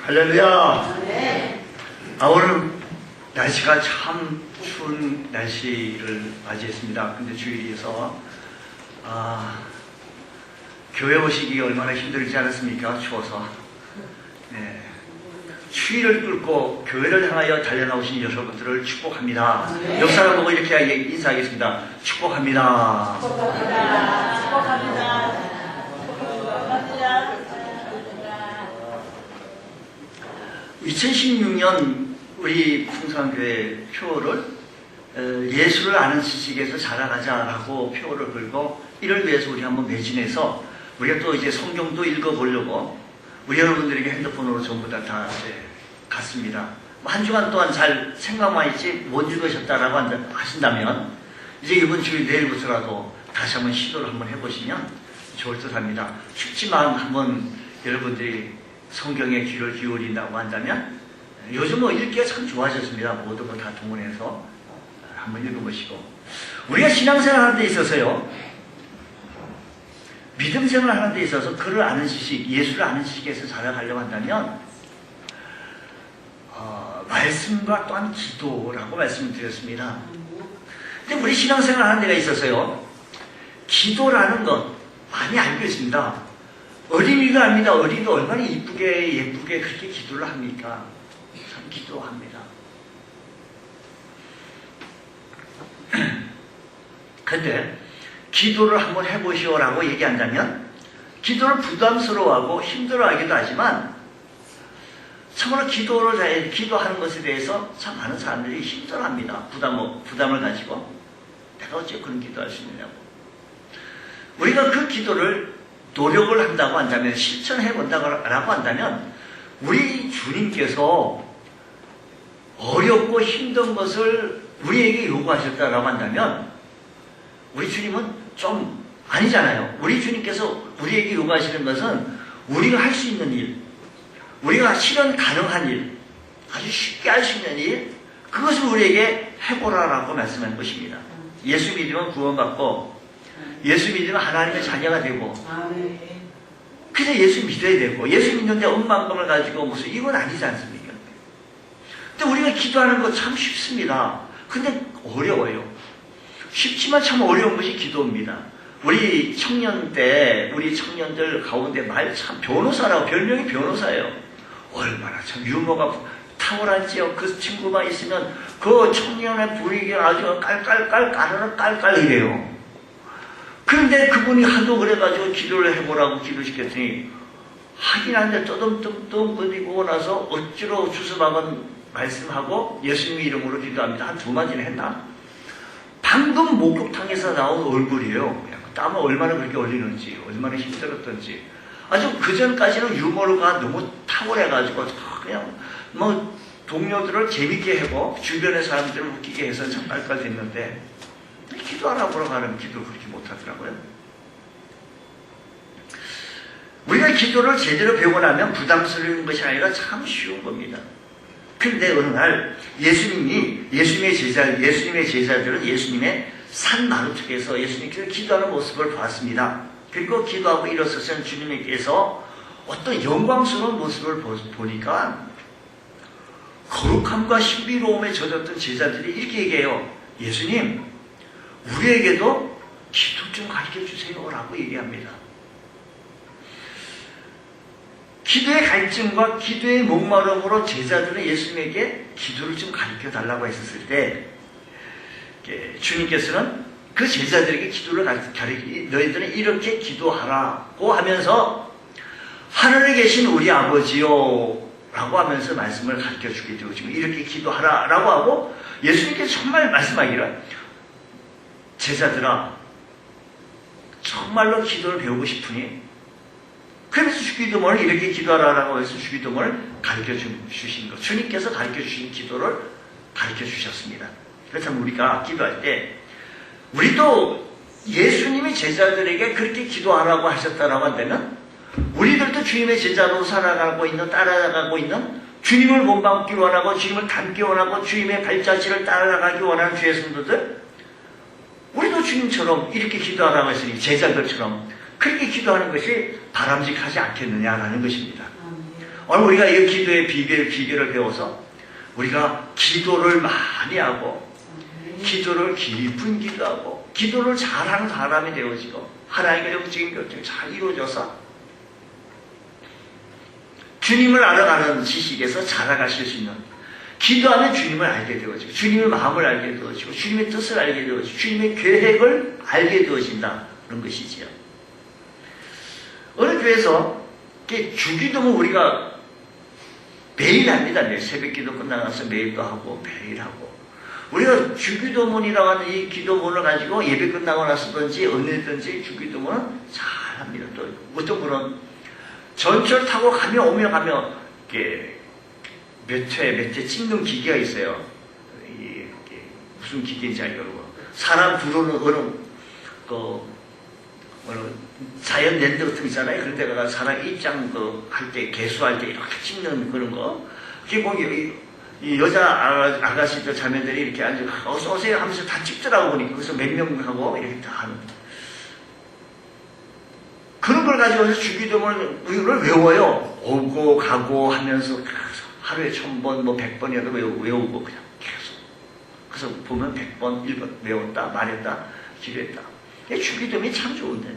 할렐루야. 네. 오늘 날씨가 참 추운 날씨를 맞이했습니다. 근데 주일이어서 교회 오시기 얼마나 힘들지 않았습니까? 추워서. 네. 추위를 뚫고 교회를 향하여 달려나오신 여러분들을 축복합니다. 네. 옆 사람 보고 이렇게 인사하겠습니다. 축복합니다. 축복합니다. 축복합니다. 2016년 우리 풍성교회 표를 예수를 아는 지식에서 자라가자라고 표를 걸고 이를 위해서 우리 한번 매진해서 우리가 또 이제 성경도 읽어보려고 우리 여러분들에게 핸드폰으로 전부 다 이제 갔습니다. 한 주간 동안 잘 생각만 있지 못 읽으셨다라고 하신다면 이제 이번 주일 내일부터라도 다시 한번 시도를 한번 해보시면 좋을 듯 합니다. 쉽지만 한번 여러분들이 성경에 귀를 기울인다고 한다면 요즘 뭐 읽기가 참 좋아졌습니다. 모든 거 다 동원해서 한번 읽어보시고 우리가 신앙생활 하는 데 있어서요 믿음 생활 하는 데 있어서 그를 아는 지식, 예수를 아는 지식에서 자라가려고 한다면 말씀과 또한 기도라고 말씀을 드렸습니다. 근데 우리 신앙생활 하는 데가 있어서요 기도라는 것 많이 알고 있습니다. 어린이가 압니다. 어린이가 얼마나 예쁘게 그렇게 기도를 합니까? 참 기도합니다. 근데 기도를 한번 해보시오라고 얘기한다면 기도를 부담스러워하고 힘들어하기도 하지만 참으로 기도하는 것에 대해서 참 많은 사람들이 힘들어합니다. 부담을 가지고 내가 어째 그런 기도할 수 있느냐고. 우리가 그 기도를 노력을 한다고 한다면 실천해 본다고 한다면 우리 주님께서 어렵고 힘든 것을 우리에게 요구하셨다고 한다면 우리 주님은 좀 아니잖아요. 우리 주님께서 우리에게 요구하시는 것은 우리가 할 수 있는 일, 우리가 실현 가능한 일, 아주 쉽게 할 수 있는 일, 그것을 우리에게 해보라라고 말씀한 것입니다. 예수 믿으면 구원받고 예수 믿으면 하나님의 자녀가 되고 그래서 예수 믿어야 되고 예수 믿는데 엄만큼을 가지고 무슨 이건 아니지 않습니까? 근데 우리가 기도하는 거 참 쉽습니다. 근데 어려워요. 쉽지만 참 어려운 것이 기도입니다. 우리 청년 때 우리 청년들 가운데 말 참 변호사라고 별명이 변호사예요. 얼마나 참 유머가 탁월한지요. 그 친구만 있으면 그 청년의 분위기가 아주 깔깔 이래요. 그런데 그분이 하도 그래가지고 기도를 해보라고 기도시켰더니 하긴 한데 떠듬떠듬 거리고 나서 억지로 주스박은 말씀하고 예수님 이름으로 기도합니다. 한 2마디는 했나? 방금 목욕탕에서 나온 얼굴이에요. 땀을 얼마나 그렇게 흘리는지 얼마나 힘들었던지 아주 그전까지는 유머가 너무 탁월해가지고 그냥 뭐 동료들을 재밌게 하고 주변의 사람들을 웃기게 해서 참 깔깔댔는데 기도하라고 하면 기도를 그렇게 못하더라고요. 우리가 기도를 제대로 배우고 나면 부담스러운 것이 아니라 참 쉬운 겁니다. 그런데 어느 날 예수님의 제자들은 예수님의 산 마루턱에서 예수님께서 기도하는 모습을 봤습니다. 그리고 기도하고 일어서선 주님께서 어떤 영광스러운 모습을 보니까 거룩함과 신비로움에 젖었던 제자들이 이렇게 얘기해요. 예수님, 우리에게도 기도 좀 가르쳐주세요 라고 얘기합니다. 기도의 갈증과 기도의 목마름으로 제자들은 예수님에게 기도를 좀 가르쳐달라고 했었을 때 주님께서는 그 제자들에게 기도를 너희들은 이렇게 기도하라고 하면서 하늘에 계신 우리 아버지요 라고 하면서 말씀을 가르쳐주게 되고 지금 이렇게 기도하라 라고 하고 예수님께서 정말 말씀하기를 제자들아 정말로 기도를 배우고 싶으니 그래서 주기도문을 이렇게 기도하라고 해서 주기도문을 가르쳐 주신 것 주님께서 가르쳐 주신 기도를 가르쳐 주셨습니다. 그래서 우리가 기도할 때 우리도 예수님이 제자들에게 그렇게 기도하라고 하셨다라고 한다면 우리들도 주님의 제자로 살아가고 있는 따라가고 있는 주님을 본받기 원하고 주님을 닮기 원하고 주님의 발자취를 따라가기 원하는 주의 성도들 우리도 주님처럼 이렇게 기도하라고 했으니 제자들처럼 그렇게 기도하는 것이 바람직하지 않겠느냐라는 것입니다. 오늘 우리가 이 기도의 비결을 배워서 우리가 기도를 많이 하고 기도를 깊은 기도하고 기도를 잘하는 사람이 되어지고 하나님의 영적인 결정이 잘 이루어져서 주님을 알아가는 지식에서 자라가실 수 있는, 기도하면 주님을 알게 되어지고 주님의 마음을 알게 되어지고 주님의 뜻을 알게 되어지고 주님의 계획을 알게 되어진다, 그런 것이지요. 어느 교회에서 주기도문 우리가 매일 합니다. 매일 새벽기도 끝나가서 매일도 하고 매일 하고, 우리가 주기도문이라고 하는 이 기도문을 가지고 예배 끝나고 나서든지 언제든지 주기도문은 잘 합니다. 또 어떤 분은 전철 타고 오며 이렇게 몇 회 찍는 기계가 있어요. 이게 무슨 기계인지 알고, 사람 들어오는 어느 자연랜드 같은 거 있잖아요. 그런 데 가서 사람 입장 할 때, 개수할 때 이렇게 찍는 그런 거. 그게 보기 이 여자 아가씨들 자매들이 이렇게 앉아 어서 오세요 하면서 다 찍더라고. 보니까 거기서 몇 명하고 이렇게 다 하는 그런 걸 가지고 주기도문을 외워요. 오고 가고 하면서 하루에 1000번, 100번이라도 외우고 그냥 계속. 그래서 보면 100번, 1번 외웠다, 말했다, 기도했다. 주기도문이 참 좋은데,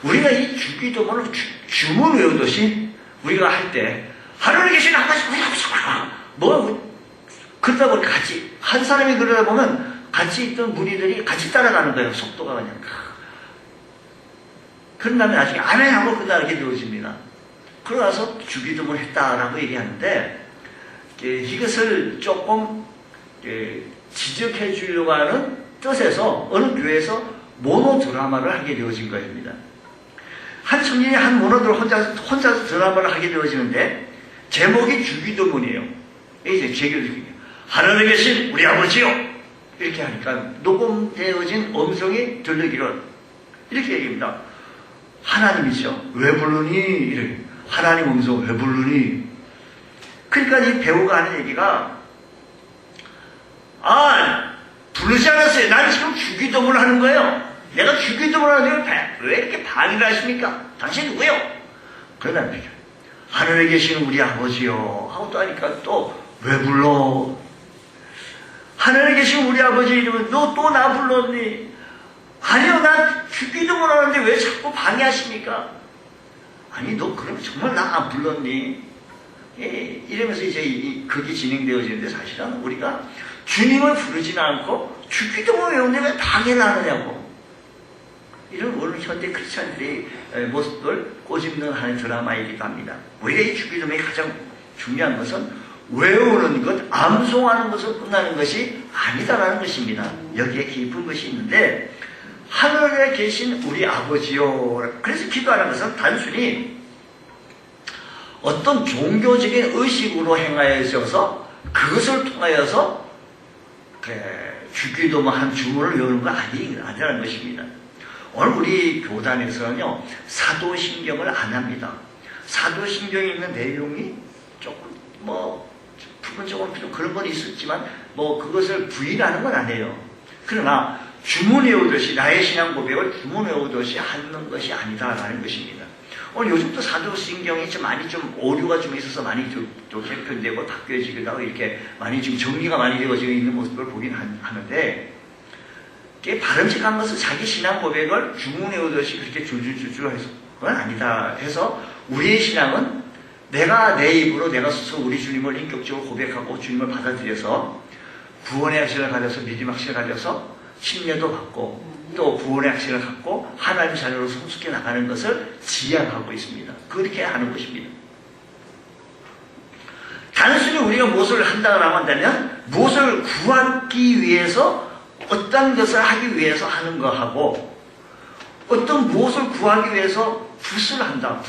우리가 이 주기도문을 주문 외우듯이 우리가 할 때 하늘에 계신 하나님 그러다 보니 같이 한 사람이 그러다 보면 같이 있던 무리들이 같이 따라가는 거예요. 속도가 그냥. 그런 다음에 나중에 아멘 하고 끝나게 되어집니다. 그러고 나서 주기도문을 했다라고 얘기하는데, 이것을 조금 지적해 주려고 하는 뜻에서 어느 교회에서 모노드라마를 하게 되어진 것입니다. 한 청년이 한 모노드를 혼자서 드라마를 하게 되어지는데, 제목이 주기도문이에요. 이제 제기도문이에요. 하늘에 계신 우리 아버지요, 이렇게 하니까 녹음되어진 음성이 들리기를 이렇게 얘기합니다. 하나님이죠. 왜 부르니? 이래. 하나님 음성 왜 부르니? 그러니까 이 배우가 하는 얘기가, 부르지 않았어요. 난 지금 주기도문을 하는 거예요. 내가 주기도문을 하는데 왜 이렇게 반의를 하십니까? 당신 누구요? 그러다 하늘에 계시는 우리 아버지요 하고 또 하니까 또 왜 불러? 하늘에 계신 우리 아버지 이러면 너 또 나 불렀니? 아니요, 나 주기도문 하는데 왜 자꾸 방해하십니까? 아니, 너 그러면 정말 나 안 불렀니? 이러면서 이제 그게 진행되어지는데, 사실은 우리가 주님을 부르지는 않고 주기도문 외우는데 왜 방해를 하느냐고, 이런 오늘 현대 크리스찬들의 모습을 꼬집는 하는 드라마이기도 합니다. 우리가 이 주기도문의 가장 중요한 것은 외우는 것, 암송하는 것으로 끝나는 것이 아니다라는 것입니다. 여기에 깊은 것이 있는데, 하늘에 계신 우리 아버지요. 그래서 기도하는 것은 단순히 어떤 종교적인 의식으로 행하여져서 그것을 통하여서 주기도문 한 주문을 외우는 거 아니라는 것입니다. 오늘 우리 교단에서는요, 사도신경을 안 합니다. 사도신경에 있는 내용이 조금 부분적으로 좀 그런 건 있었지만 그것을 부인하는 건 아니에요. 그러나 주문 외우듯이, 나의 신앙 고백을 주문 외우듯이 하는 것이 아니다라는 것입니다. 오늘 요즘도 사도신경이 좀 오류가 좀 있어서 많이 좀 개편되고 바뀌어지기도 하고 이렇게 많이 지금 정리가 많이 되어지고 있는 모습을 보긴 하는데, 바람직한 것은 자기 신앙 고백을 주문 외우듯이 그렇게 줄줄줄줄 해서 그건 아니다 해서, 우리의 신앙은 내가 내 입으로 내가 스스로 우리 주님을 인격적으로 고백하고 주님을 받아들여서 구원의 확신을 가져서 믿음의 확신을 가져서 침례도 받고 또 구원의 확신을 갖고 하나님 자녀로 성숙해 나가는 것을 지향하고 있습니다. 그렇게 하는 것입니다. 단순히 우리가 무엇을 한다고 한다면 무엇을 구하기 위해서, 어떤 것을 하기 위해서 하는 거하고, 어떤 무엇을 구하기 위해서 굿을 한다,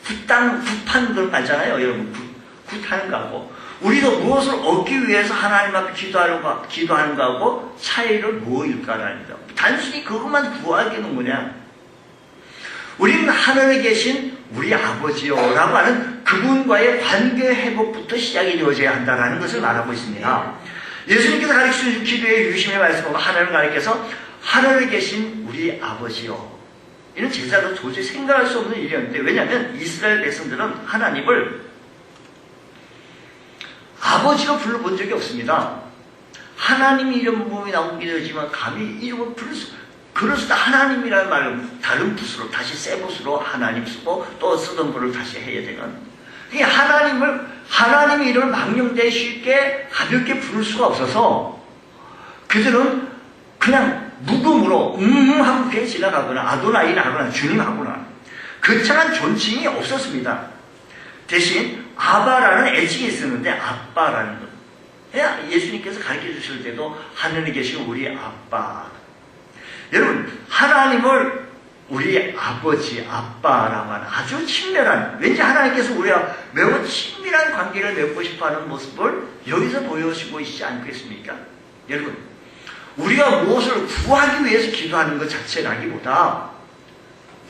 굿판 그런 거 있잖아요, 여러분. 굿하는 거하고, 우리가 무엇을 얻기 위해서 하나님 앞에 기도하는 거하고 차이를 뭐일까라는 거. 단순히 그것만 구하기는 뭐냐? 우리는 하늘에 계신 우리 아버지요라고 하는 그분과의 관계 회복부터 시작이 되어져야 한다는 것을 말하고 있습니다. 예수님께서 가르치신 기도의 유심의 말씀으로 하나님을 가리켜서 하늘에 계신 우리 아버지요, 이런 제사도 도저히 생각할 수 없는 일이었는데, 왜냐하면 이스라엘 백성들은 하나님을 아버지로 불러본 적이 없습니다. 하나님 이름이 나오기도 하지만 감히 이름을 부를 수, 그래서 하나님이라는 말을 다른 붓으로 다시 새 붓으로 하나님 쓰고 또 쓰던 분을 다시 해야 되는, 하나님의 이름을 망령되게 쉽게 가볍게 부를 수가 없어서 그들은 그냥 묵음으로 하고 그냥 지나가거나 아도나이나 하거나 주님 하거나 그처럼 존칭이 없었습니다. 대신 아바라는 애칭이 있었는데 아빠라는 것. 예수님께서 가르쳐 주실 때도 하늘에 계신 우리 아빠. 여러분, 하나님을 우리 아버지, 아빠라고 하는 아주 친밀한, 왠지 하나님께서 우리와 매우 친밀한 관계를 맺고 싶어하는 모습을 여기서 보여주고 있지 않겠습니까? 여러분, 우리가 무엇을 구하기 위해서 기도하는 것 자체라기보다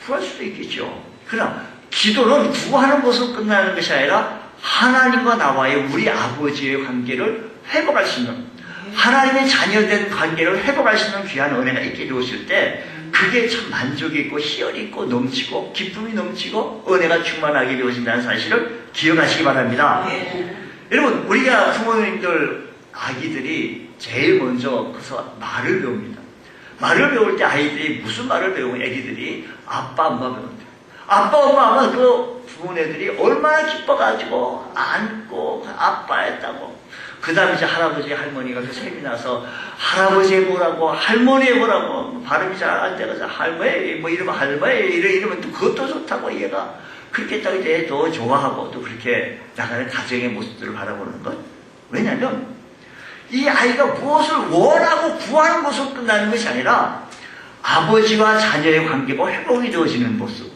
구할 수도 있겠죠. 그러나 기도는 구하는 것으로 끝나는 것이 아니라 하나님과 나와의 우리 아버지의 관계를 회복할 수 있는, 하나님의 자녀된 관계를 회복할 수 있는 귀한 은혜가 있게 되었을 때 그게 참 만족이 있고 희열이 있고 넘치고 기쁨이 넘치고 은혜가 충만하게 되어진다는 사실을 기억하시기 바랍니다. 여러분, 우리가 부모님들 아기들이 제일 먼저 그래서 말을 배웁니다. 말을 배울 때 아이들이 무슨 말을 배우면 애기들이 아빠 엄마 배운대요. 아빠 엄마 하면 그 부모네들이 얼마나 기뻐가지고 안고 아빠 했다고. 그 다음에 이제 할아버지 할머니가 그 셈이 나서 할아버지 해보라고 할머니 해보라고 발음이 잘 안 돼가지고 할머니 뭐 이러면 할머니 이러면 또 그것도 좋다고 얘가 그렇게 딱 이제 더 좋아하고 또 그렇게 나가는 가정의 모습들을 바라보는 것. 왜냐하면 이 아이가 무엇을 원하고 구하는 것으로 끝나는 것이 아니라 아버지와 자녀의 관계가 회복이 되어지는 모습.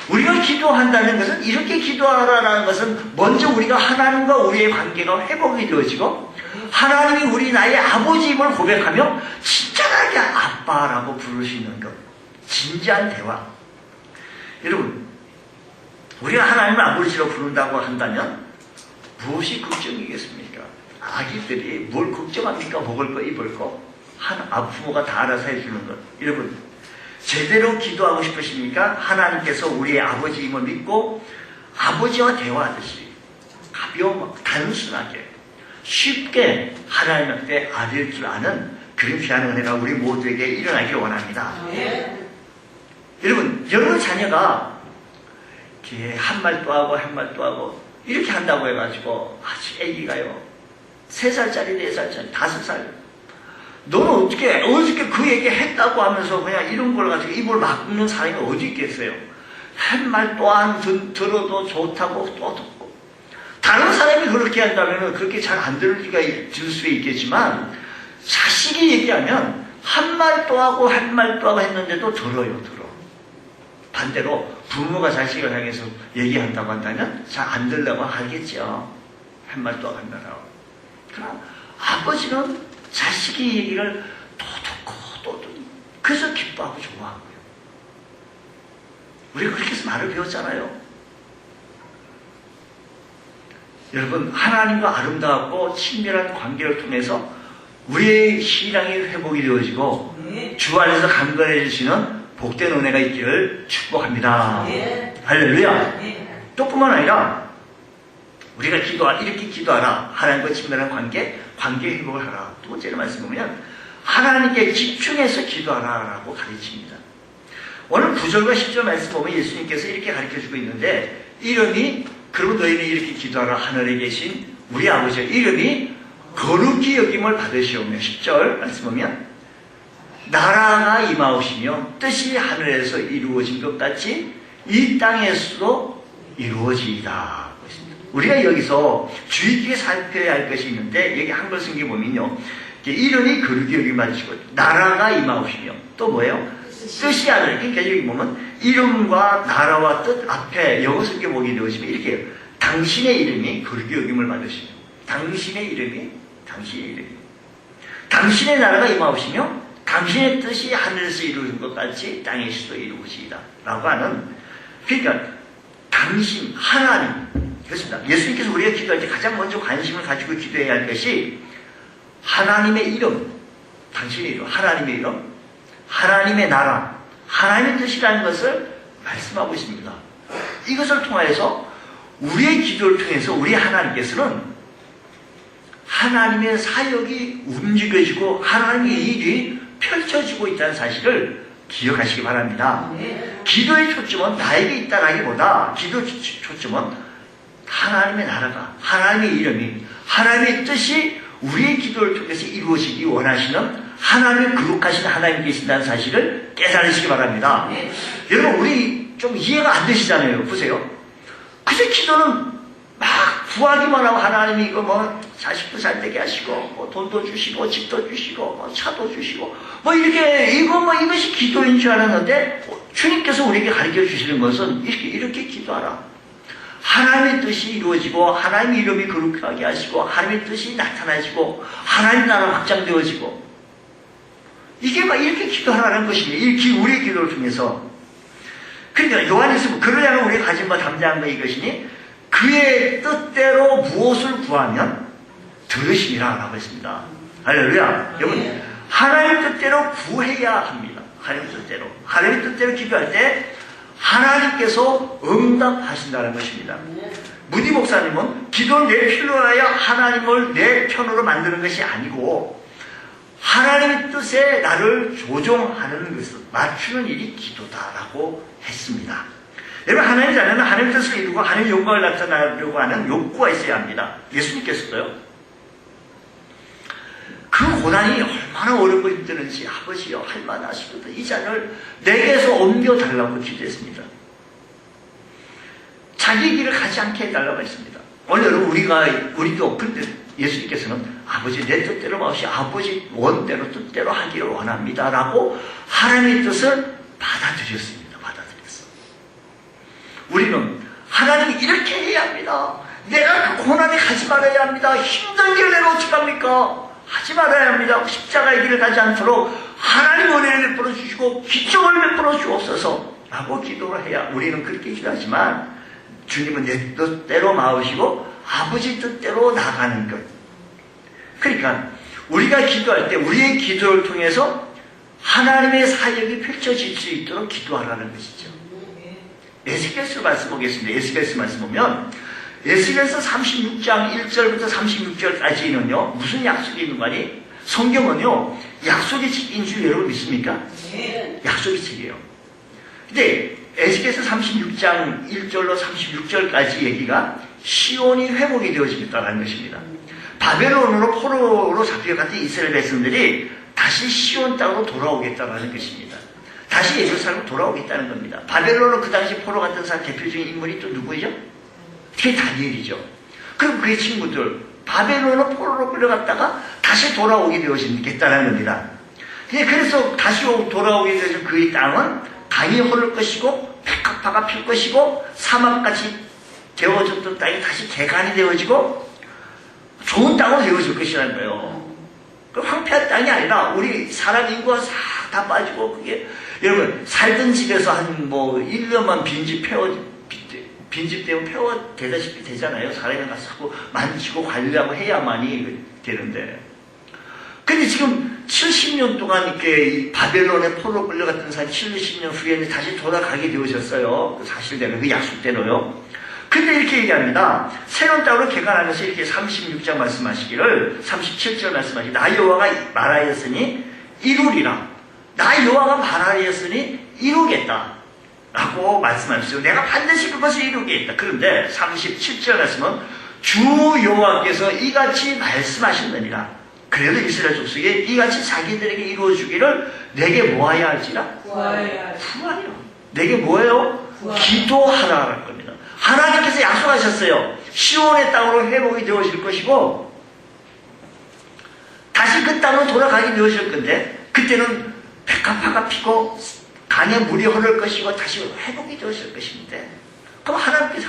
우리가 기도한다는 것은, 이렇게 기도하라는 것은 먼저 우리가 하나님과 우리의 관계가 회복이 되어지고 하나님이 우리 나의 아버지임을 고백하며 친절하게 아빠라고 부를 수 있는 것. 진지한 대화. 여러분, 우리가 하나님을 아버지로 부른다고 한다면 무엇이 걱정이겠습니까? 아기들이 뭘 걱정합니까? 먹을 거, 입을 거. 부모가 다 알아서 해주는 것. 여러분, 제대로 기도하고 싶으십니까? 하나님께서 우리의 아버지임을 믿고 아버지와 대화하듯이 가벼워 단순하게 쉽게 하나님 앞에 아뢰일 줄 아는 그런 귀한 은혜가 우리 모두에게 일어나길 원합니다. 여러분 자녀가 이렇게 한 말도 하고 한 말도 하고 이렇게 한다고 해가지고 아주 애기가요 3살짜리 4살짜리 5살 너는 어떻게 그 얘기 했다고 하면서 그냥 이런 걸 가지고 입을 막는 사람이 어디 있겠어요? 한 말 또한 들어도 좋다고 또 듣고. 다른 사람이 그렇게 한다면 그렇게 잘 안 들을 수 있겠지만 자식이 얘기하면 한 말 또 하고 한 말 또 하고 했는데도 들어. 반대로 부모가 자식을 향해서 얘기한다고 한다면 잘 안 들으려고 하겠죠. 한 말 또 하고 한 말 하고. 그러나 아버지는 자식이 얘기를 또 듣고 또 듣고 그래서 기뻐하고 좋아하고요. 우리가 그렇게 해서 말을 배웠잖아요. 여러분, 하나님과 아름다웠고 친밀한 관계를 통해서 우리의 신앙이 회복이 되어지고 주 안에서 강건해지시는 복된 은혜가 있기를 축복합니다. 할렐루야. 또 뿐만 아니라 우리가 이렇게 기도하라. 하나님과 친밀한 관계 회복을 하라. 두 번째로 말씀 보면 하나님께 집중해서 기도하라라고 가르칩니다. 오늘 9절과 10절 말씀 보면 예수님께서 이렇게 가르쳐주고 있는데 그러면 너희는 이렇게 기도하라. 하늘에 계신 우리 아버지의 이름이 거룩히 여김을 받으시오며 10절 말씀 보면 나라가 임하오시며 뜻이 하늘에서 이루어진 것 같이 이 땅에서도 이루어지이다. 우리가 여기서 주의 깊게 살펴야 할 것이 있는데 여기 한글 성경 보면요 이름이 거룩히 여김을 받으시고 나라가 임하오시며 또 뭐예요? 뜻이 하늘. 그러니까 여기 보면 이름과 나라와 뜻 앞에 영어 성경 보게 되시면 이렇게 해요. 당신의 이름이 거룩히 여김을 받으시며 당신의 이름이 당신의 나라가 임하오시며 당신의 뜻이 하늘에서 이루어진 것 같이 땅에서도 이루어지이다 라고 하는, 그러니까 당신, 하나님, 그렇습니다. 예수님께서 우리가 기도할 때 가장 먼저 관심을 가지고 기도해야 할 것이 하나님의 이름, 당신의 이름, 하나님의 이름, 하나님의 나라, 하나님의 뜻이라는 것을 말씀하고 있습니다. 이것을 통하여서 우리의 기도를 통해서 우리 하나님께서는 하나님의 사역이 움직여지고 하나님의 일이 펼쳐지고 있다는 사실을 기억하시기 바랍니다. 기도의 초점은 나에게 있다라기보다 기도의 초점은 하나님의 나라가, 하나님의 이름이, 하나님의 뜻이 우리의 기도를 통해서 이루어지기 원하시는 하나님의 거룩하신 하나님이 계신다는 사실을 깨달으시기 바랍니다. 여러분, 우리 좀 이해가 안 되시잖아요. 보세요. 그새 기도는 막 구하기만 하고 하나님이 이거 뭐 자식도 잘 되게 하시고 뭐 돈도 주시고 집도 주시고 뭐 차도 주시고 뭐 이렇게 이것이 기도인 줄 알았는데 주님께서 우리에게 가르쳐 주시는 것은 이렇게 기도하라. 하나님의 뜻이 이루어지고 하나님의 이름이 거룩하게 하시고 하나님의 뜻이 나타나지고 하나님 나라 확장되어지고 이게 막 이렇게 기도하라는 것입니다. 우리의 기도를 통해서. 그러니까 요한에서 그러려면 우리가 가진 바 담대한 거 이것이니 그의 뜻대로 무엇을 구하면 들으시리라 라고 했습니다. 할렐루야. 여러분, 하나님 뜻대로 구해야 합니다. 하나님 뜻대로. 하나님 뜻대로 기도할 때 하나님께서 응답하신다는 것입니다. 무디 목사님은 기도를 내 필요로 하여 하나님을 내 편으로 만드는 것이 아니고 하나님의 뜻에 나를 조종하는 것을 맞추는 일이 기도다라고 했습니다. 여러분, 하나님 자녀는 하나님의 뜻을 이루고 하나님의 영광을 나타내려고 하는 욕구가 있어야 합니다. 예수님께서도요. 그 고난이 얼마나 어렵고 힘드는지 아버지여 할만하시거든 이 자녀를 내게서 옮겨달라고 기도했습니다. 자기 길을 가지 않게 해달라고 했습니다. 오늘 여러분 우리도 근데 예수님께서는 아버지 내 뜻대로 마시 아버지 원대로 뜻대로 하기를 원합니다 라고 하나님의 뜻을 받아들였습니다. 받아들였어. 우리는 하나님이 이렇게 해야 합니다. 내가 그 고난에 가지 말아야 합니다. 힘든 길을 내가 어떡합니까? 하지 말아야 합니다. 십자가의 길을 가지 않도록 하나님 은혜를 베풀어 주시고 기적을 베풀어 주옵소서 라고 기도를 해야 우리는 그렇게 기도하지만 주님은 내 뜻대로 마으시고 아버지 뜻대로 나가는 것. 그러니까 우리가 기도할 때 우리의 기도를 통해서 하나님의 사역이 펼쳐질 수 있도록 기도하라는 것이죠. 에스겔서 말씀 보겠습니다. 에스겔서 말씀 보면 에스겔서 36장 1절부터 36절까지는요 무슨 약속이 있는 거니? 성경은요 약속의 책인 줄 여러분 믿습니까? 약속의 책이에요. 근데 에스겔서 36장 1절로 36절까지 얘기가 시온이 회복이 되어지겠다는 것입니다. 바벨론으로 포로로 잡혀갔던 이스라엘 백성들이 다시 시온 땅으로 돌아오겠다는 것입니다. 다시 예루살렘으로 돌아오겠다는 겁니다. 바벨론은 그 당시 포로 갔던 사람 대표적인 인물이 또 누구죠? 그게 다니엘이죠. 그럼 그의 친구들 바벨론은 포로로 끌려갔다가 다시 돌아오게 되어지겠다는 겁니다. 그래서 다시 돌아오게 되어진 그의 땅은 강이 흐를 것이고 백합화가 필 것이고 사막같이 되어졌던 땅이 다시 개간이 되어지고 좋은 땅으로 되어질 것이라는 거예요. 그 황폐한 땅이 아니라 우리 사람 인구가 싹 다 빠지고 그게 여러분 살던 집에서 한 뭐 1년만 빈집 되면 폐허 되다시피 되잖아요. 사람이 가서 자꾸 만지고 관리하고 해야만이 되는데. 근데 지금 70년 동안 이렇게 바벨론에 포로 끌려갔던 사람이 70년 후에는 다시 돌아가게 되어졌어요. 그 사실대로, 그 약속대로요. 근데 이렇게 얘기합니다. 새로운 땅으로 개간하면서 이렇게 36장 말씀하시기를 37절 말씀하시기를 나 여호와가 말하였으니 이루리라. 나 여호와가 말하였으니 이루겠다. 라고 말씀하셨어요. 내가 반드시 그것을 이루겠다. 그런데 37절 말씀은 주 여호와께서 이같이 말씀하셨느니라. 그래도 이스라엘 족속에 이같이 자기들에게 이루어주기를 내게 뭐하여 할지라? 구하여. 내게 뭐예요? 기도하라는 겁니다. 하나님께서 약속하셨어요. 시온의 땅으로 회복이 되어질 것이고 다시 그 땅으로 돌아가게 되어질 건데 그때는 백합화가 피고 강에 물이 흐를 것이고 다시 회복이 되어질 것인데 그럼 하나님께서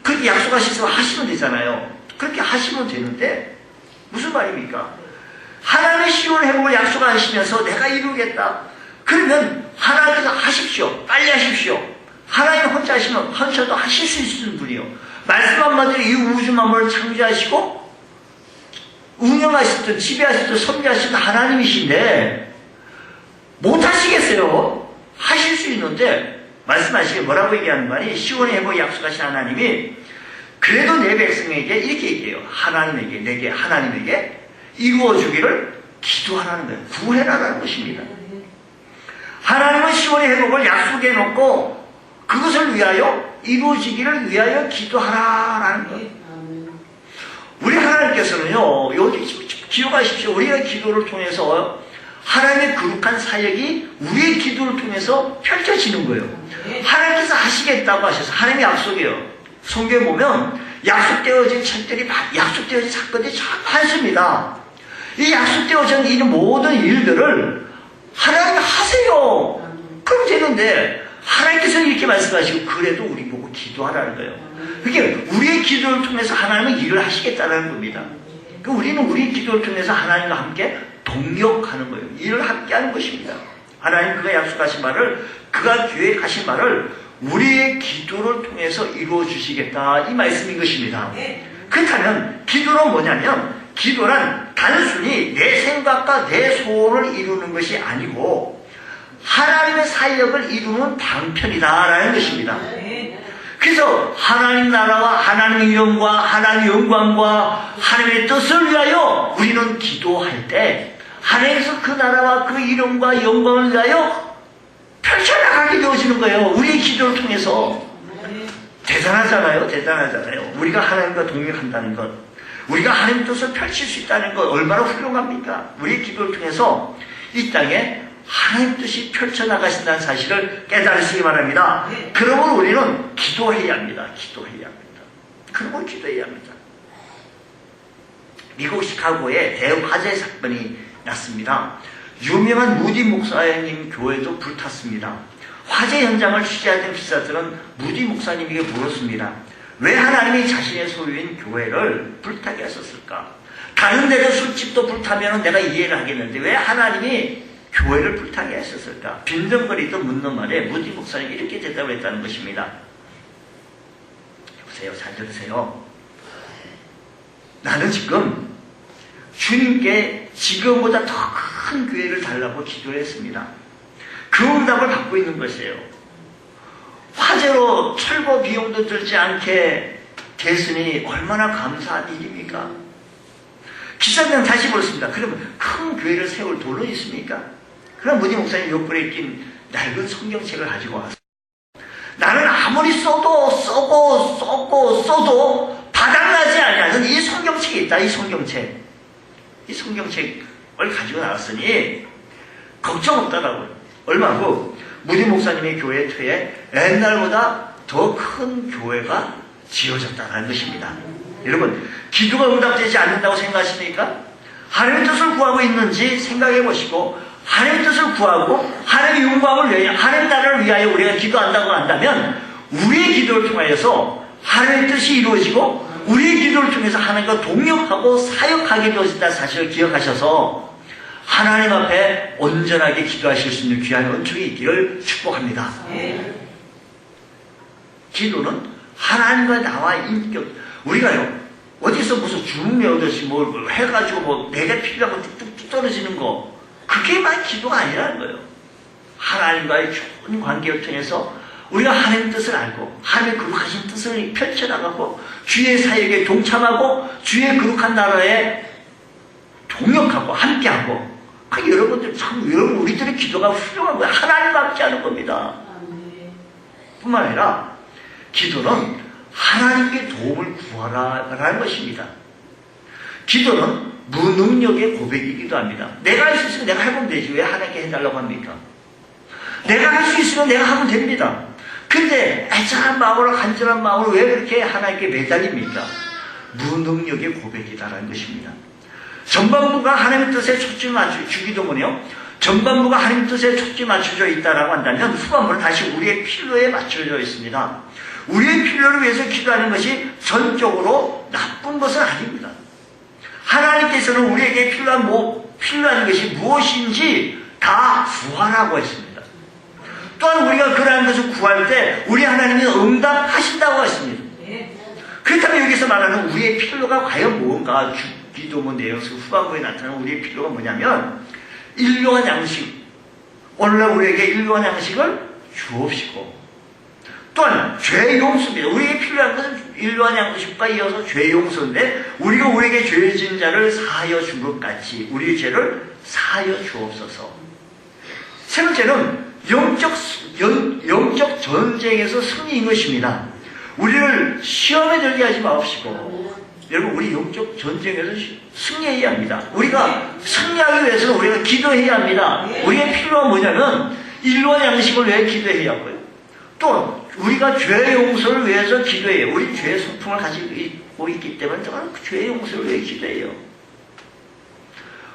그렇게 약속하셔서 하시면 되잖아요. 그렇게 하시면 되는데 무슨 말입니까? 하나님의 시온 회복을 약속하시면서 내가 이루겠다. 그러면 하나님께서 하십시오. 빨리 하십시오. 하나님 혼자 하시면 혼자도 하실 수 있는 분이요. 말씀 한마디로 이 우주 만물을 창조하시고 운영하시든 지배하시든 섭리하시든 하나님이신데 못하시겠어요? 하실 수 있는데 말씀하시게 뭐라고 얘기하는 거 아니? 시온의 회복을 약속하신 하나님이 그래도 내 백성에게 이렇게 얘기해요. 하나님에게, 내게, 하나님에게 이루어주기를 기도하라는 거예요. 구해라라는 것입니다. 하나님은 시온의 회복을 약속해 놓고 그것을 위하여 이루어지기를 위하여 기도하라라는 거예요. 우리 하나님께서는요, 여기 기억하십시오. 우리가 기도를 통해서 하나님의 거룩한 사역이 우리의 기도를 통해서 펼쳐지는 거예요. 하나님께서 하시겠다고 하셔서 하나님의 약속이에요. 성경에 보면 약속되어진 것들이, 약속되어진 사건들이 참 많습니다. 이 약속되어진 이 모든 일들을 하나님 하세요. 그럼 되는데 하나님께서는 이렇게 말씀하시고 그래도 우리 보고 기도하라는 거예요. 그게 우리의 기도를 통해서 하나님은 일을 하시겠다는 겁니다. 우리는 우리의 기도를 통해서 하나님과 함께 동력하는 거예요. 일을 함께 하는 것입니다. 하나님 그가 약속하신 말을, 그가 계획하신 말을 우리의 기도를 통해서 이루어 주시겠다, 이 말씀인 것입니다. 그렇다면 기도는 뭐냐면, 기도란 단순히 내 생각과 내 소원을 이루는 것이 아니고 하나님의 사역을 이루는 방편이다라는 것입니다. 그래서 하나님 나라와 하나님의 이름과 하나님의 영광과 하나님의 뜻을 위하여 우리는 기도할 때 하나님께서 그 나라와 그 이름과 영광을 위하여 펼쳐나가게 되어지는 거예요. 우리의 기도를 통해서. 대단하잖아요. 대단하잖아요. 우리가 하나님과 동행한다는 것, 우리가 하나님의 뜻을 펼칠 수 있다는 것 얼마나 훌륭합니까? 우리의 기도를 통해서 이 땅에 하나님 뜻이 펼쳐나가신다는 사실을 깨달으시기 바랍니다. 그러면 우리는 기도해야 합니다. 기도해야 합니다. 그러면 기도해야 합니다. 미국 시카고에 대화재 사건이 났습니다. 유명한 무디 목사님 교회도 불탔습니다. 화재 현장을 취재하던 기자들은 무디 목사님에게 물었습니다. 왜 하나님이 자신의 소유인 교회를 불타게 하셨을까? 다른 데는 술집도 불타면 내가 이해를 하겠는데 왜 하나님이 교회를 불타게 하셨을까? 빈정거리던 묻는 말에 무디 목사님이 이렇게 대답을 했다는 것입니다. 보세요, 잘 들으세요. 나는 지금 주님께 지금보다 더 큰 교회를 달라고 기도를 했습니다. 그 응답을 받고 있는 것이에요. 화재로 철거 비용도 들지 않게 됐으니 얼마나 감사한 일입니까? 기자들은 다시 물었습니다. 그러면 큰 교회를 세울 돈은 있습니까? 그럼 무디 목사님 옆구리에 낀 낡은 성경책을 가지고 왔어요. 나는 아무리 써도 바닥나지 않는 이 성경책이 있다. 이 성경책을 가지고 나왔으니 걱정 없다라고요. 얼마 후 무디 목사님의 교회 터에 옛날보다 더 큰 교회가 지어졌다는 것입니다. 여러분, 기도가 응답되지 않는다고 생각하십니까? 하나님의 뜻을 구하고 있는지 생각해 보시고, 하나님의 뜻을 구하고 하나님의 영광을 위하여, 하나님 나라를 위하여 우리가 기도한다고 한다면 우리의 기도를 통하여서 하나님의 뜻이 이루어지고 우리의 기도를 통해서 하나님과 동역하고 사역하게 되어진다는 사실을 기억하셔서 하나님 앞에 온전하게 기도하실 수 있는 귀한 은총이 있기를 축복합니다. 기도는 하나님과 나와 인격, 우리가요 어디서 무슨 주문이 얻듯이 뭘 해가지고 내가 필요한 거 뚝뚝 떨어지는 거, 그게만 기도가 아니라는 거예요. 하나님과의 좋은 관계를 통해서 우리가 하나님의 뜻을 알고 하나님의 거룩하신 뜻을 펼쳐나가고 주의 사역에 동참하고 주의 거룩한 나라에 동역하고 함께하고, 여러분들 참, 여러분 우리들의 기도가 훌륭한 거예요. 하나님과 함께하는 겁니다. 뿐만 아니라 기도는 하나님께 도움을 구하라라는 것입니다. 기도는 무능력의 고백이기도 합니다. 내가 할 수 있으면 내가 해보면 되지 왜 하나님께 해달라고 합니까? 내가 할 수 있으면 내가 하면 됩니다. 근데 애절한 마음으로 간절한 마음으로 왜 그렇게 하나님께 매달립니까? 무능력의 고백이다라는 것입니다. 전반부가 하나님의 뜻에 초점을 맞추, 주기도문이요. 전반부가 하나님의 뜻에 초점이 맞춰져 있다라고 한다면 후반부는 다시 우리의 필요에 맞춰져 있습니다. 우리의 필요를 위해서 기도하는 것이 전적으로 나쁜 것은 아닙니다. 하나님께서는 우리에게 필요한 것이 무엇인지 다 구하라고 했습니다. 또한 우리가 그러한 것을 구할 때 우리 하나님이 응답하신다고 했습니다. 그렇다면 여기서 말하는 우리의 필요가 과연 무언가, 기도문 내용 속 후반부에 나타나는 우리의 필요가 뭐냐면 일용한 양식, 오늘날 우리에게 일용한 양식을 주옵시고 또한 죄 용서입니다. 우리에게 필요한 것은 일반 양식과 이어서 죄 용서인데 우리가 우리에게 죄 지은 자를 사하여 준 것 같이 우리의 죄를 사하여 주옵소서. 세 번째는 영적 전쟁에서 승리인 것입니다. 우리를 시험에 들게 하지 마옵시고 여러분 우리 영적 전쟁에서 승리해야 합니다. 우리가 승리하기 위해서는 우리가 기도해야 합니다. 우리의 필요한 뭐냐면 일반 양식을 위해 기도해야 하고요. 또 우리가 죄 용서를 위해서 기도해요. 우리 죄의 소품을 가지고 있기 때문에 죄 용서를 위해 기도해요.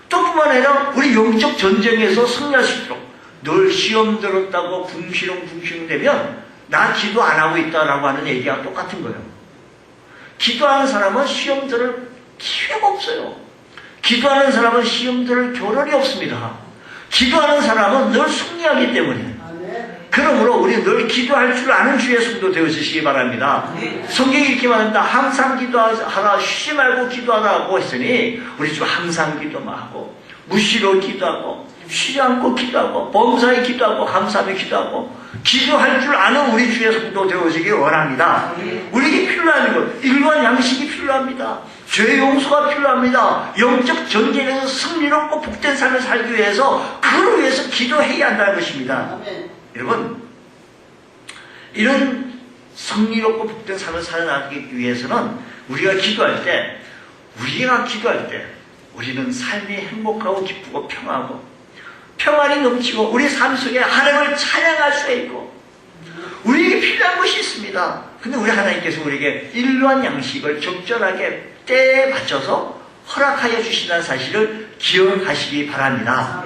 또 뿐만 아니라 우리 영적 전쟁에서 승리할 수 있도록 늘 시험 들었다고 붕시렁 되면 나 기도 안 하고 있다라고 하는 얘기가 똑같은 거예요. 기도하는 사람은 시험 들을 기회가 없어요. 기도하는 사람은 시험 들을 겨를이 없습니다. 기도하는 사람은 늘 승리하기 때문에. 그러므로 우리 늘 기도할 줄 아는 주의 성도 되어주시기 바랍니다. 성경이 이렇게 말합니다. 항상 기도하라, 쉬지 말고 기도하라고 했으니 우리 좀 항상 기도만 하고 무시로 기도하고 쉬지 않고 기도하고 범사에 기도하고 감사하며 기도하고 기도할 줄 아는 우리 주의 성도 되어지기 원합니다. 우리에게 필요한 것 일반 양식이 필요합니다. 죄 용서가 필요합니다. 영적 전쟁에서 승리롭고 복된 삶을 살기 위해서 그를 위해서 기도해야 한다는 것입니다. 여러분 이런 승리롭고 복된 삶을 살아가기 위해서는 우리가 기도할 때 우리는 삶이 행복하고 기쁘고 평안이 넘치고 우리 삶 속에 하나님을 찬양할 수 있고 우리에게 필요한 것이 있습니다. 근데 우리 하나님께서 우리에게 일반 양식을 적절하게 때에 맞춰서 허락하여 주신다는 사실을 기억하시기 바랍니다.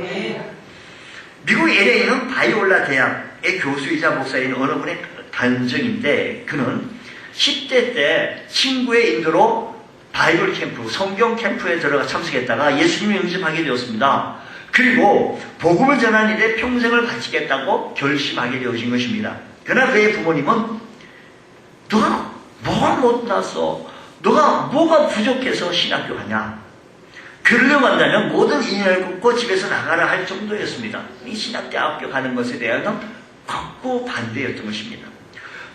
미국 LA는 바이올라 대학의 교수이자 목사인 어느 분의 간증인데 그는 10대 때 친구의 인도로 바이블 캠프, 성경 캠프에 들어가 참석했다가 예수님을 영접하게 되었습니다. 그리고 복음을 전하는 일에 평생을 바치겠다고 결심하게 되어진 것입니다. 그러나 그의 부모님은 너가 뭐가 못났어? 너가 뭐가 부족해서 신학교 가냐? 그러려고 한다면 모든 인연을 끊고 집에서 나가라 할 정도였습니다. 이 신학대학교 가는 것에 대한 극구 반대였던 것입니다.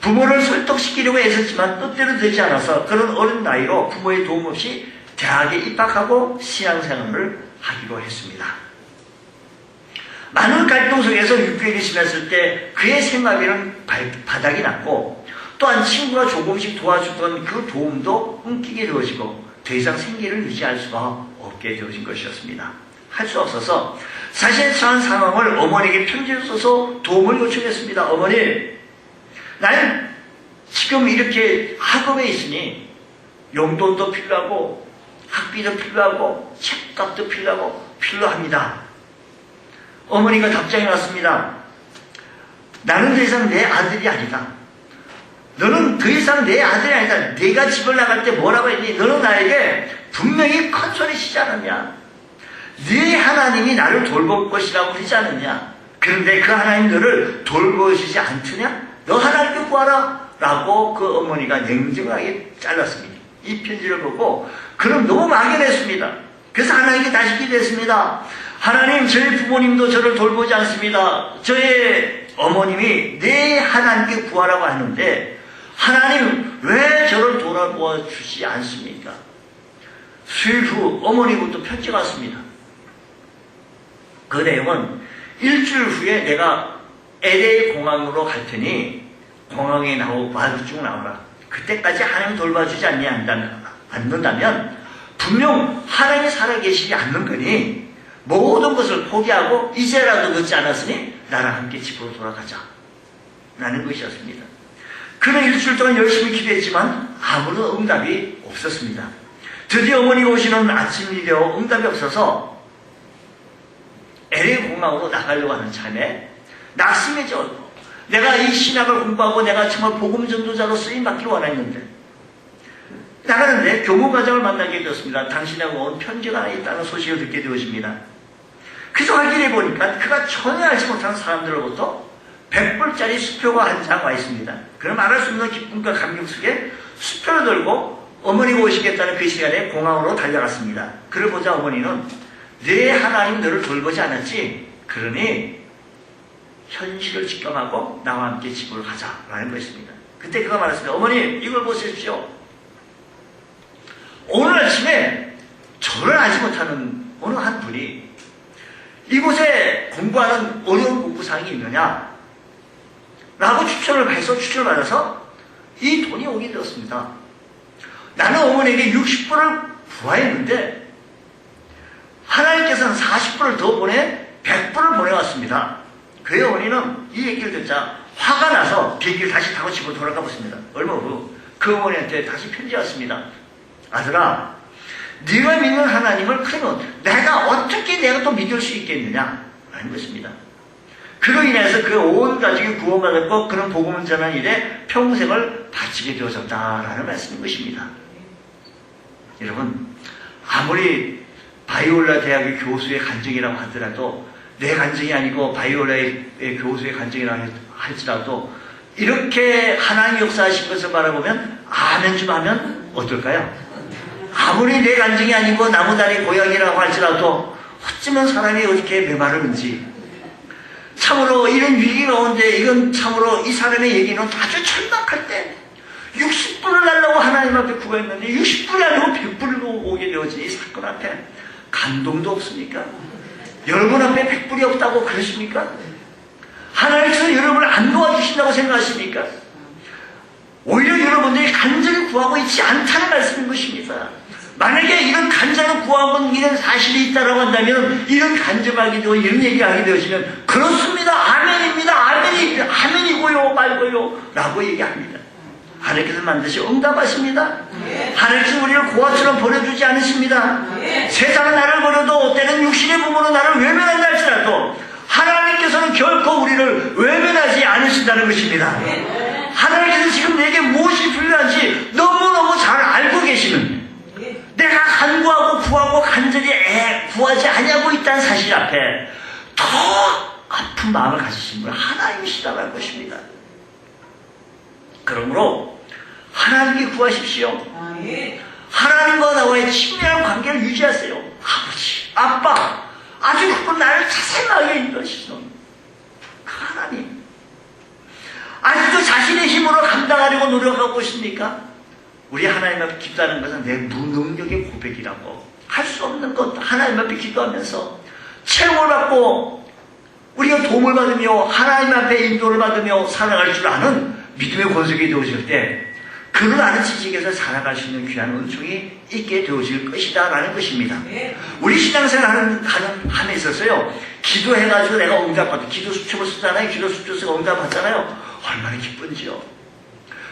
부모를 설득시키려고 애썼지만 뜻대로 되지 않아서 그런 어린 나이로 부모의 도움 없이 대학에 입학하고 신앙생활을 하기로 했습니다. 많은 갈등 속에서 6개월이 지났을 때 그의 생활비는 바닥이 났고 또한 친구가 조금씩 도와주던 그 도움도 끊기게 되어지고 더 이상 생계를 유지할 수가 없게 되어진 것이었습니다. 할 수 없어서 자신의 처한 상황을 어머니에게 편지를 써서 도움을 요청했습니다. 어머니, 나는 지금 이렇게 학업에 있으니 용돈도 필요하고 학비도 필요하고 책값도 필요합니다. 어머니가 답장이 왔습니다. 나는 더 이상 내 아들이 아니다. 너는 더 이상 내 아들이 아니다. 네가 집을 나갈 때 뭐라고 했니? 너는 나에게 분명히 큰 소리 치지 않았냐? 네 하나님이 나를 돌볼 것이라고 그러지 않았냐? 그런데 그 하나님 너를 돌보시지 않더냐? 너 하나님께 구하라 라고 그 어머니가 냉정하게 잘랐습니다. 이 편지를 보고 그는 너무 막연했습니다. 그래서 하나님께 다시 기도했습니다. 하나님, 저희 부모님도 저를 돌보지 않습니다. 저의 어머님이 내 하나님께 구하라고 하는데 하나님 왜 저를 돌아보아 주시지 않습니까? 수일 후 어머니부터 편지가 왔습니다. 그 내용은 일주일 후에 내가 LA 공항으로 갈 테니 공항에 마주쭉 나오라. 그때까지 하나님 돌봐주지 않는다면 분명 하나님이 살아계시지 않는 거니 모든 것을 포기하고 이제라도 늦지 않았으니 나랑 함께 집으로 돌아가자 라는 것이었습니다. 그는 일주일 동안 열심히 기도했지만 아무런 응답이 없었습니다. 드디어 어머니가 오시는 아침이 되어 응답이 없어서 LA 공항으로 나가려고 하는 참에 낙심해져. 내가 이 신학을 공부하고 내가 정말 복음 전도자로 쓰임받기를 원했는데 나가는데 교무과장을 만나게 되었습니다. 당신에게 온 편지가 하나 있다는 소식을 듣게 되어집니다. 그래서 확인해 보니까 그가 전혀 알지 못하는 사람들로부터 100불짜리 수표가 한 장 와 있습니다. 그럼 말할 수 없는 기쁨과 감격 속에 수표를 들고 어머니가 오시겠다는 그 시간에 공항으로 달려갔습니다. 그를 보자 어머니는 내 하나님 너를 돌보지 않았지? 그러니 현실을 직감하고 나와 함께 집을 하자라는 것입니다. 그때 그가 말했습니다. 어머니 이걸 보십시오. 오늘 아침에 저를 알지 못하는 어느 한 분이 이곳에 공부하는 어려운 공부사항이 있느냐 라고 추천을 받아서 이 돈이 오게 되었습니다. 나는 어머니에게 60불을 부과했는데 하나님께서는 40불을 더 보내 100불을 보내왔습니다. 그의 어머니는 이 얘기를 듣자 화가 나서 비행기를 다시 타고 집으로 돌아가 봤습니다. 얼마 후 그 어머니한테 다시 편지가 왔습니다. 아들아, 네가 믿는 하나님을 그러면 내가 또 믿을 수 있겠느냐? 라는 것입니다. 그로 인해서 그 온 가족이 구원받았고 그는 복음을 전한 일에 평생을 바치게 되어졌다라는 말씀인 것입니다. 여러분, 아무리 바이올라 대학의 교수의 간증이라고 하더라도 내 간증이 아니고 바이올라의 교수의 간증이라고 할지라도 이렇게 하나님 역사하신 것을 바라보면 아멘 좀 하면 어떨까요? 아무리 내 간증이 아니고 나무다리 고향이라고 할지라도 어쩌면 사람이 어떻게 메마르는지 참으로 이런 위기 가운데 이건 참으로 이 사람의 얘기는 아주 천박할 때 60불을 달라고 하나님 앞에 구했는데 60불이 아니고 100불로 오게 되어진 이 사건 앞에 감동도 없습니까? 여러분 앞에 100불이 없다고 그러십니까? 하나님께서 여러분을 안 도와주신다고 생각하십니까? 오히려 여러분들이 간절히 구하고 있지 않다는 말씀인 것입니다. 만약에 이런 간절히 구하고 이런 사실이 있다고 한다면 이런 간절하게 되고 이런 얘기하게 되어지면 그렇습니다. 아멘입니다. 아멘이고요 말고요 라고 얘기합니다. 하나님께서 반드시 응답하십니다. 하나님께서 우리를 고아처럼 버려주지 않으십니다. 세상은 나를 버려도 때는 육신의 부모로 나를 외면한다 할지라도 하나님께서는 결코 우리를 외면하지 않으신다는 것입니다. 하나님께서 지금 내게 무엇이 필요한지 너무너무 잘 알고 계시는 내가 간구하고 구하고 간절히 구하지 아니하고 있다는 사실 앞에 더 아픈 마음을 가지신 분은 하나님이시다는 것입니다. 그러므로 하나님께 구하십시오. 하나님과 나와의 친밀한 관계를 유지하세요. 아버지, 아빠, 아주 그분 나를 자생하게 인도하시는 그 하나님. 아직도 자신의 힘으로 감당하려고 노력하고 있습니까? 우리 하나님 앞에 기도하는 것은 내 무능력의 고백이라고 할 수 없는 것 하나님 앞에 기도하면서 체험을 받고 우리가 도움을 받으며 하나님 앞에 인도를 받으며 살아갈 줄 아는 믿음의 권속이 되어질 때 그를 아는 지식에서 살아갈 수 있는 귀한 은총이 있게 되어질 것이다 라는 것입니다. 우리 신앙생활 함에 있어서요 기도해가지고 내가 응답받고 기도 수첩을 쓰잖아요. 기도 수첩을 쓰고 응답받잖아요. 얼마나 기쁜지요.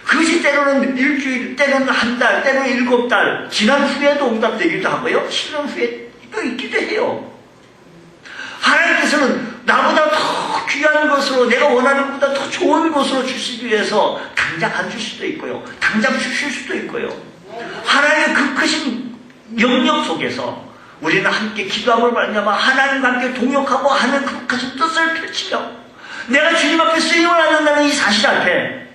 그것이 때로는 일주일, 때로는 한 달, 때로는 7달 지난 후에도 응답되기도 하고요 10년 후에 또 있기도 해요. 하나님께서는 나보다 더 귀한 것으로 내가 원하는 것보다 더 좋은 것으로 주시기 위해서 당장 안 줄 수도 있고요 당장 주실 수도 있고요. 하나님의 그 크신 영역 속에서 우리는 함께 기도함을 말미암아 하나님과 함께 동역하고 하는 그 크신 뜻을 펼치며 내가 주님 앞에 쓰임을 받는다는 이 사실 앞에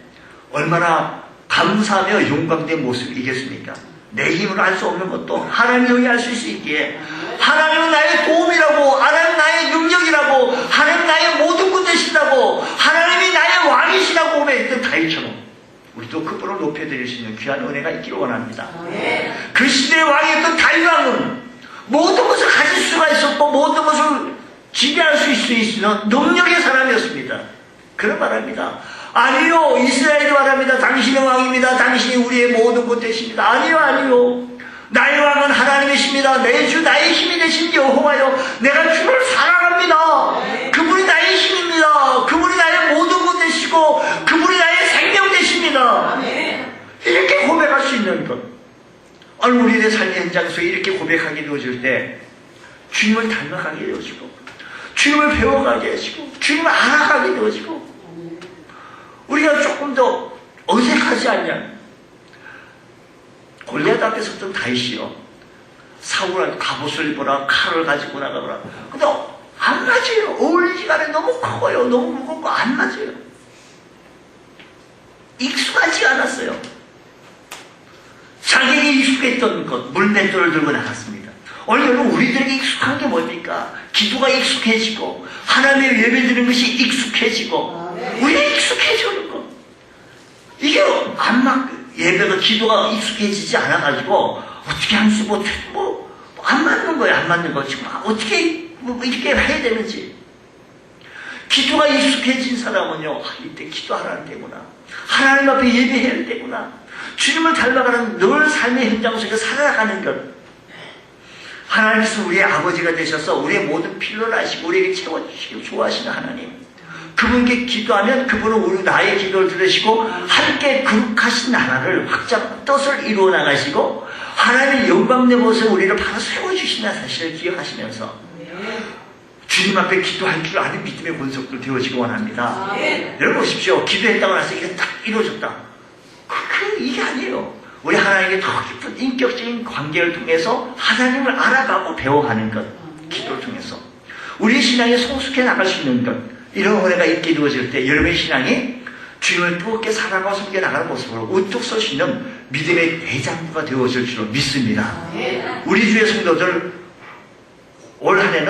얼마나 감사하며 영광된 모습이겠습니까? 내 힘으로 할 수 없는 것도 하나님이 여기 할 수 있기에 하나님은 나의 도움이라고 하나님은 나의 능력이라고 하나님은 나의 모든 것 되신다고 하나님이 나의 왕이시라고 고백했던 다윗처럼 우리도 그분을 높여드릴 수 있는 귀한 은혜가 있기를 원합니다. 그 시대의 왕이었던 다윗 왕은 모든 것을 가질 수가 있었고 모든 것을 지배할 수 있는 능력의 사람이었습니다. 그런 말합니다. 아니요 이스라엘이 말합니다. 당신의 왕입니다. 당신이 우리의 모든 것 되십니다. 아니요 나의 왕은 하나님이십니다. 내 주 나의 힘이 되신 여호와여 내가 주를 사랑합니다. 그분이 나의 힘입니다. 그분이 나의 모든 것 되시고 그분이 나의 생명 되십니다. 이렇게 고백할 수 있는 것 우리의 삶의 현장 속에 이렇게 고백하게 되어질 때 주님을 닮아가게 되어지고 주님을 배워가게 하시고 주님을 알아가게 되어지고 우리가 조금 더 어색하지 않냐. 골리앗 앞에 섰던 다윗이요 사울한테 갑옷을 입어라 칼을 가지고 나가거라. 근데 안 맞아요. 어울리지가 않아요. 너무 커요. 너무 무겁고 안 맞아요. 익숙하지 않았어요. 자기에게 익숙했던 것 물맷돌을 들고 나갔습니다. 오늘은 우리들에게 익숙한 게 뭡니까? 기도가 익숙해지고 하나님의 예배드리는 것이 익숙해지고 우리가 익숙해지는 거. 이게 예배가 기도가 익숙해지지 않아가지고 어떻게 하는지 안 맞는 거예요. 안 맞는 거. 지금 어떻게 이렇게 해야 되는지. 기도가 익숙해진 사람은요, 이때 기도하라는 데구나. 하나님 앞에 예배해야 되구나. 주님을 닮아가는 늘 삶의 현장 속에 살아가는 것. 하나님께서 우리의 아버지가 되셔서 우리의 모든 필요를 아시고 우리에게 채워주시고 좋아하시는 하나님. 그분께 기도하면 그분은 우리 나의 기도를 들으시고 함께 거룩하신 나라를 뜻을 이루어 나가시고 하나님의 영광 내모습 우리를 바로 세워주시는 사실을 기억하시면서 주님 앞에 기도할 줄 아는 믿음의 권속들 되어지기 원합니다. 여러분 보십시오. 기도했다고 나서 이게 딱 이루어졌다. 이게 아니에요. 우리 하나님께 더 깊은 인격적인 관계를 통해서 하나님을 알아가고 배워가는 것. 기도를 통해서. 우리의 신앙이 성숙해 나갈 수 있는 것. 이런 은혜가 있게 이루어질 때 여러분의 신앙이 주님을 뜨겁게 살아가고 섬겨 나가는 모습으로 우뚝 설 수 있는 믿음의 대장부가 되어질 줄로 믿습니다. 우리 주의 성도들 올 한 해는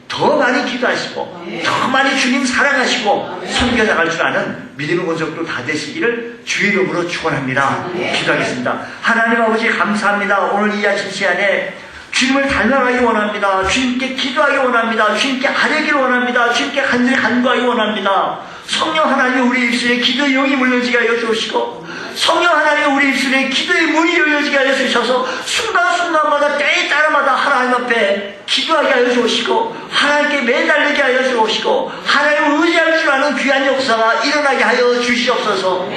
더 많이 기도하시고 더 많이 주님 사랑하시고 섬겨 나갈 줄 아는 믿음의 권속도 다 되시기를 주의 이름으로 축원합니다. 기도하겠습니다. 하나님 아버지 감사합니다. 오늘 이 아침 시간에 주님을 닮아가기 원합니다. 주님께 기도하기 원합니다. 주님께 아뢰기를 원합니다. 주님께 간절히 간구하기 원합니다. 성령 하나님 우리 입술에 기도의 영이 물려지게 하여 주시고 성령 하나님 우리 입술에 기도의 문이 열려지게 하여 주셔서 순간순간마다 때에 따라마다 하나님 앞에 기도하게 하여 주시고 하나님께 매달리게 하여 주시고 하나님을 의지할 줄 아는 귀한 역사가 일어나게 하여 주시옵소서.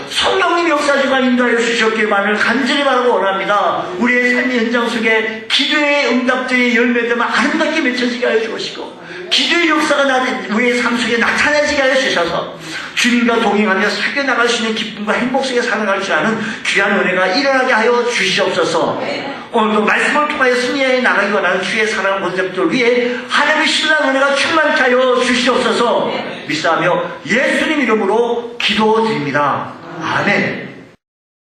성령님 역사주가 인도하여 주셨기만을 간절히 바라고 원합니다. 우리의 삶의 현장 속에 기도의 응답들의 열매들만 아름답게 맺혀지게 하여 주시고 기도의 역사가 우리의 삶 속에 나타나지게 하여 주셔서 주님과 동행하며 살게 나갈 수 있는 기쁨과 행복 속에 살아갈 줄 아는 귀한 은혜가 일어나게 하여 주시옵소서. 오늘도 말씀을 통하여 승리해 나가기 원하는 주의 사랑하는 권세들 위해 하나님의 신랑 은혜가 충만케 하여 주시옵소서. 믿사하며 예수님 이름으로 기도드립니다. 아멘.